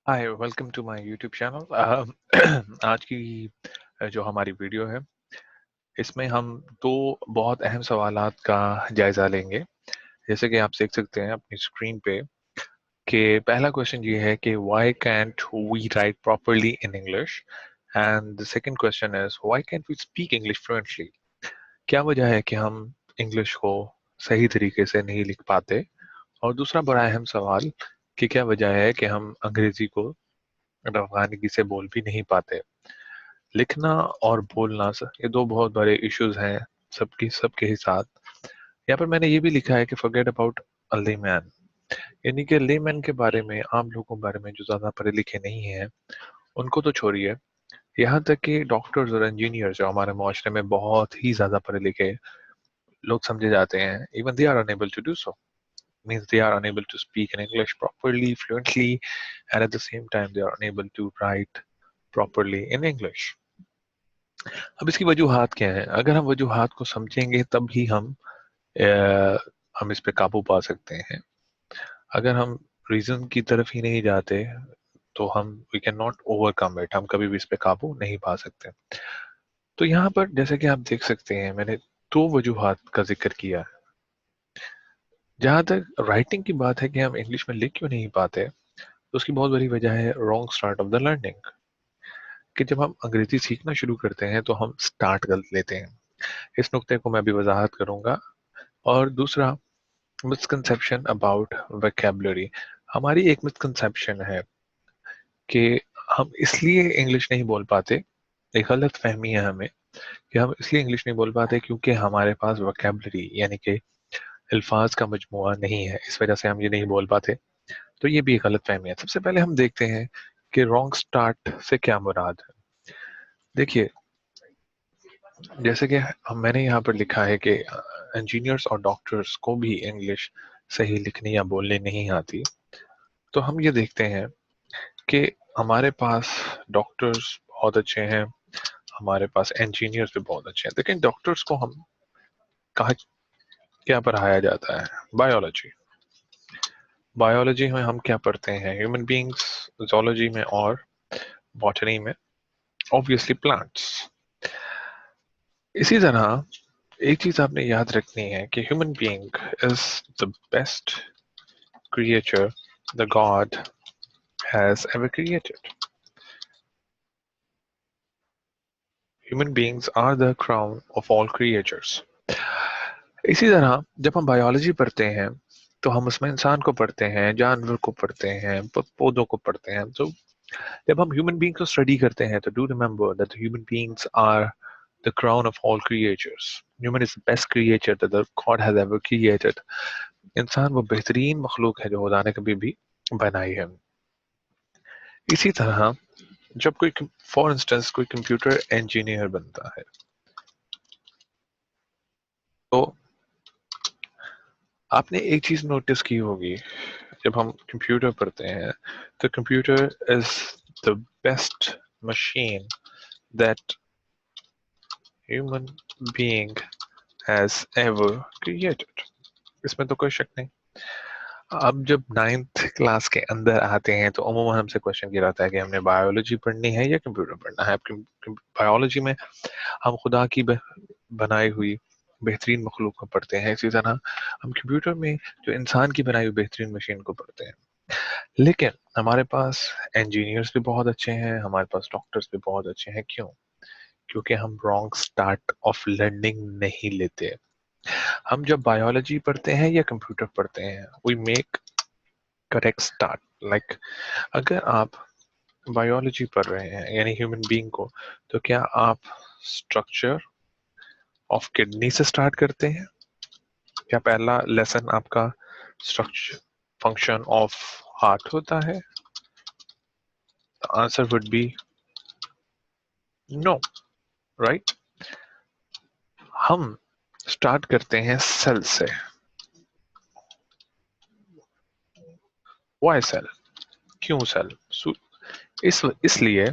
Hi welcome to my YouTube channel. आज की जो हमारी वीडियो है इसमें हम दो बहुत अहम सवालात का जायजा लेंगे। जैसे कि आप देख सकते हैं अपनी स्क्रीन पे कि पहला क्वेश्चन ये है कि why can't we write properly in English, and the second question is why can't we speak English fluently. क्या वजह है कि हम इंग्लिश को सही तरीके से नहीं लिख पाते, और दूसरा बड़ा अहम सवाल कि क्या वजह है कि हम अंग्रेजी को रवानगी से बोल भी नहीं पाते। लिखना और बोलना ये दो बहुत बड़े इश्यूज हैं सबके ही साथ। यहाँ पर मैंने ये भी लिखा है कि फॉरगेट अबाउट अ लेमैन, यानी कि लेमैन के बारे में, आम लोगों के बारे में जो ज्यादा पढ़े लिखे नहीं हैं उनको तो छोड़िए। यहाँ तक कि डॉक्टर्स और इंजीनियर जो हमारे माशरे में बहुत ही ज्यादा पढ़े लिखे लोग समझे जाते हैं, even they are unable to do so, means they are unable to speak in English properly, fluently, and at the same time they are unable to write properly in English. अब इसकी वजूहात क्या है? अगर हम वजूहात को समझेंगे तब ही हम इस पे काबू पा सकते हैं। अगर हम रीजन की तरफ ही नहीं जाते तो हम we can not overcome it, हम कभी भी इस पे काबू नहीं पा सकते। तो यहाँ पर जैसे कि आप देख सकते हैं मैंने दो वजूहात का जिक्र किया है। जहाँ तक राइटिंग की बात है कि हम इंग्लिश में लिख क्यों नहीं पाते, तो उसकी बहुत बड़ी वजह है wrong start of the learning. कि जब हम अंग्रेजी सीखना शुरू करते हैं तो हम स्टार्ट गलत लेते हैं। इस नुक्ते को मैं अभी वजाहत करूंगा। और दूसरा, मिसकंसेप्शन अबाउट वोकैबुलरी। हमारी एक मिसकंसेप्शन है कि हम इसलिए इंग्लिश नहीं बोल पाते, एक गलत फहमी है हमें कि हम इसलिए इंग्लिश नहीं बोल पाते क्योंकि हमारे पास वोकैबुलरी यानी कि अल्फाज का मजमुआ नहीं है, इस वजह से हम ये नहीं बोल पाते। तो ये भी एक गलत फहमी है। सबसे पहले हम देखते हैं कि रॉन्ग स्टार्ट से क्या मुराद है। देखिए, जैसे कि मैंने यहाँ पर लिखा है कि इंजीनियर्स और डॉक्टर्स को भी इंग्लिश सही लिखनी या बोलनी नहीं आती। तो हम ये देखते हैं कि हमारे पास डॉक्टर्स बहुत अच्छे हैं, हमारे पास इंजीनियर्स भी बहुत अच्छे हैं, लेकिन डॉक्टर्स को हम कहाँ क्या पढ़ाया जाता है? बायोलॉजी। बायोलॉजी में हम क्या पढ़ते हैं? Human beings. जोलॉजी में और बॉटनी में ऑब्वियसली प्लांट्स। इसी तरह एक चीज आपने याद रखनी है कि human being is the best creature the God has ever created. Human beings are the crown of all creatures. इसी तरह जब हम बायोलॉजी पढ़ते हैं तो हम उसमें इंसान को पढ़ते हैं, जानवर को पढ़ते हैं, पौधों को पढ़ते हैं। तो जब हम ह्यूमन बीइंग को स्टडी करते हैं तो do remember that human beings are the crown of all creatures. Human is the best creature that the God has ever created. इंसान वो बेहतरीन मखलूक है जो खुदा ने कभी भी बनाई है। इसी तरह जब कोई, फॉर इंस्टेंस, कोई कंप्यूटर इंजीनियर बनता है तो आपने एक चीज नोटिस की होगी, जब हम कंप्यूटर पढ़ते हैं तो computer is the best machine that human being has ever created. इसमें तो कोई शक नहीं। अब जब नाइन्थ क्लास के अंदर आते हैं तो अमूमन हमसे क्वेश्चन किया जाता है कि हमने बायोलॉजी पढ़नी है या कंप्यूटर पढ़ना है। बायोलॉजी में हम खुदा की बनाई हुई बेहतरीन मखलूक को पढ़ते हैं, इसी तरह हम कंप्यूटर में जो इंसान की बनाई हुई बेहतरीन मशीन को पढ़ते हैं। लेकिन हमारे पास इंजीनियर्स भी बहुत अच्छे हैं, हमारे पास डॉक्टर्स भी बहुत अच्छे हैं। क्यों? क्योंकि हम रॉन्ग स्टार्ट ऑफ लर्निंग नहीं लेते। हम जब बायोलॉजी पढ़ते हैं या कंप्यूटर पढ़ते हैं we make correct start. Like अगर आप बायोलॉजी पढ़ रहे हैं यानी ह्यूमन बीइंग को, तो क्या आप स्ट्रक्चर ऑफ किडनी से स्टार्ट करते हैं? क्या पहला लेसन आपका स्ट्रक्चर फंक्शन ऑफ हार्ट होता है? Answer would be no, right? हम स्टार्ट करते हैं सेल से। Why cell? क्यों सेल? इसलिए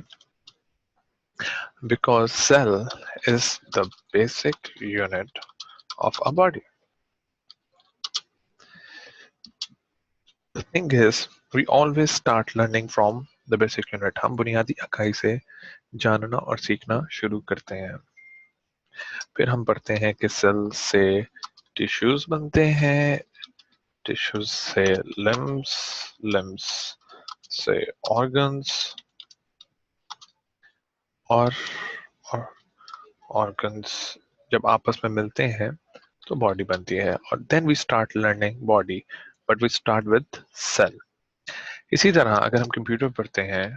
because cell is the basic unit of our body. The thing is, we always start learning from the basic unit, हम बुनियादी इकाई से जानना और सीखना शुरू करते हैं। फिर हम पढ़ते हैं कि सेल से टिश्यूज बनते हैं, टिश्यूज से लिम्स, लिम्स से ऑर्गन्स, और ऑर्गन्स जब आपस में मिलते हैं तो बॉडी बनती है। और then we start learning body, but we start with cell. इसी तरह अगर हम कंप्यूटर पढ़ते हैं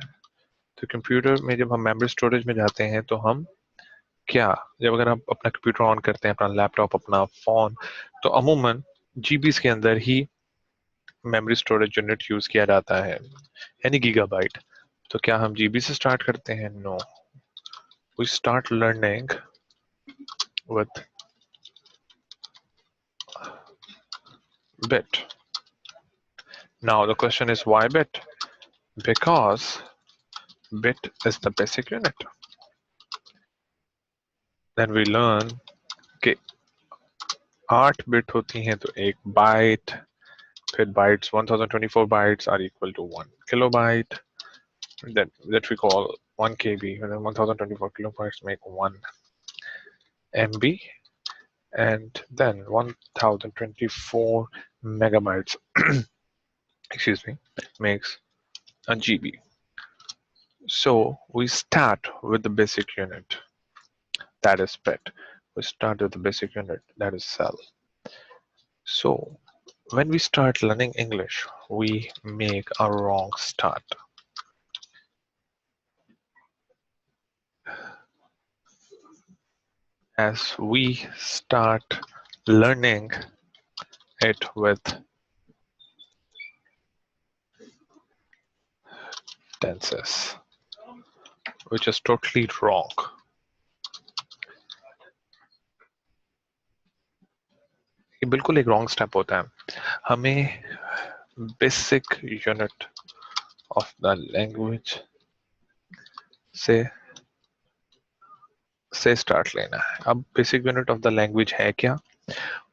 तो कंप्यूटर में जब हम मेमोरी स्टोरेज में जाते हैं तो हम क्या, जब अगर आप अपना कंप्यूटर ऑन करते हैं, अपना लैपटॉप, अपना फोन, तो अमूमन जीबीज के अंदर ही मेमोरी स्टोरेज यूनिट यूज किया जाता है, यानी गीगाबाइट। तो क्या हम जीबी से स्टार्ट करते हैं? No, we start learning with bit. Now the question is why bit? Because bit is the basic unit. Then we learn कि 8 बिट होती हैं तो एक बाइट, फिर bytes 1024 bytes are equal to 1 kilobyte, that we call 1 KB, and then 1024 kilobytes make 1 MB, and then 1024 megabytes excuse me, makes a GB. So we start with the basic unit, that is bit. We start with the basic unit, that is cell. So when we start learning English, we make a wrong start. As we start learning it with tenses, which is totally wrong. ये बिल्कुल एक wrong step होता है। हमें basic unit of the language से start लेना है। अब basic unit of the language है क्या,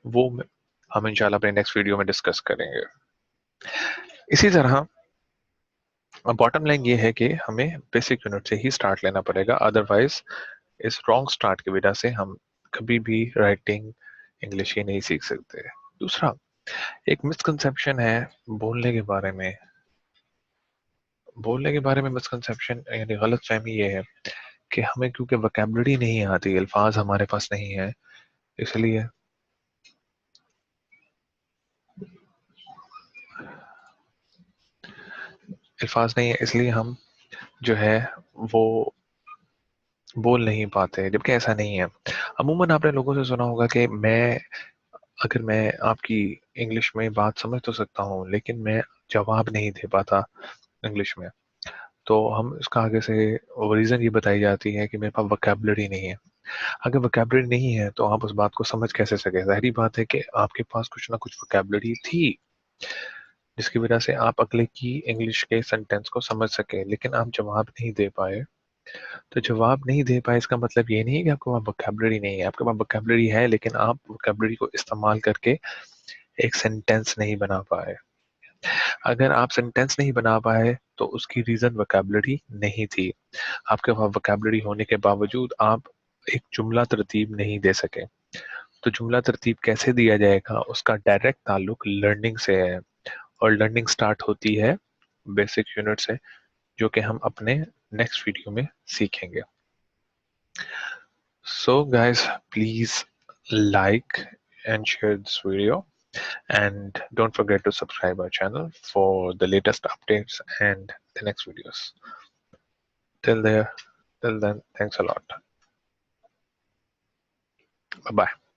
वो हम इंशाल्लाह अपने नेक्स्ट वीडियो में डिस्कस करेंगे। इसी तरह बॉटम लाइन ये है कि हमें बेसिक यूनिट से ही स्टार्ट लेना पड़ेगा, अदरवाइज इस रॉन्ग स्टार्ट की वजह से हम कभी भी राइटिंग इंग्लिश ही नहीं सीख सकते। दूसरा एक मिसकंसेप्शन है बोलने के बारे में। बोलने के बारे में मिसकंसेप्शन यानी गलत फहमी ये है कि हमें क्योंकि वोकैबुलरी नहीं आती, अल्फाज हमारे पास नहीं है, इसलिए अल्फाज नहीं है इसलिए हम जो है वो बोल नहीं पाते, जबकि ऐसा नहीं है। अमूमन आपने लोगों से सुना होगा कि अगर मैं आपकी इंग्लिश में बात समझ तो सकता हूँ लेकिन मैं जवाब नहीं दे पाता इंग्लिश में, तो हम इसका आगे से रीजन ये बताई जाती है कि मेरे पास वोकैबुलरी नहीं है। अगर वोकैबुलरी नहीं है तो आप उस बात को समझ कैसे सके? जाहिर बात है कि आपके पास कुछ ना कुछ वोकैबुलरी थी जिसकी वजह से आप अगले की इंग्लिश के सेंटेंस को समझ सके, लेकिन आप जवाब नहीं दे पाए। तो जवाब नहीं दे पाए इसका मतलब ये नहीं है कि आपके पास वोकैबुलरी नहीं है, आपके पास वोकैबुलरी है लेकिन आप वोकैबुलरी को इस्तेमाल करके एक सेंटेंस नहीं बना पाए। अगर आप सेंटेंस नहीं बना पाए तो उसकी रीजन वोकैबुलरी नहीं थी। आपके पास वोकैबुलरी होने के बावजूद आप एक जुमला तरतीब नहीं दे सके। तो जुमला तरतीब कैसे दिया जाएगा, उसका डायरेक्ट ताल्लुक लर्निंग से है, और लर्निंग स्टार्ट होती है बेसिक यूनिट से, जो कि हम अपने नेक्स्ट वीडियो में सीखेंगे। So guys, please like and share this video, and don't forget to subscribe our channel for the latest updates and the next videos. Till then, thanks a lot. Bye bye.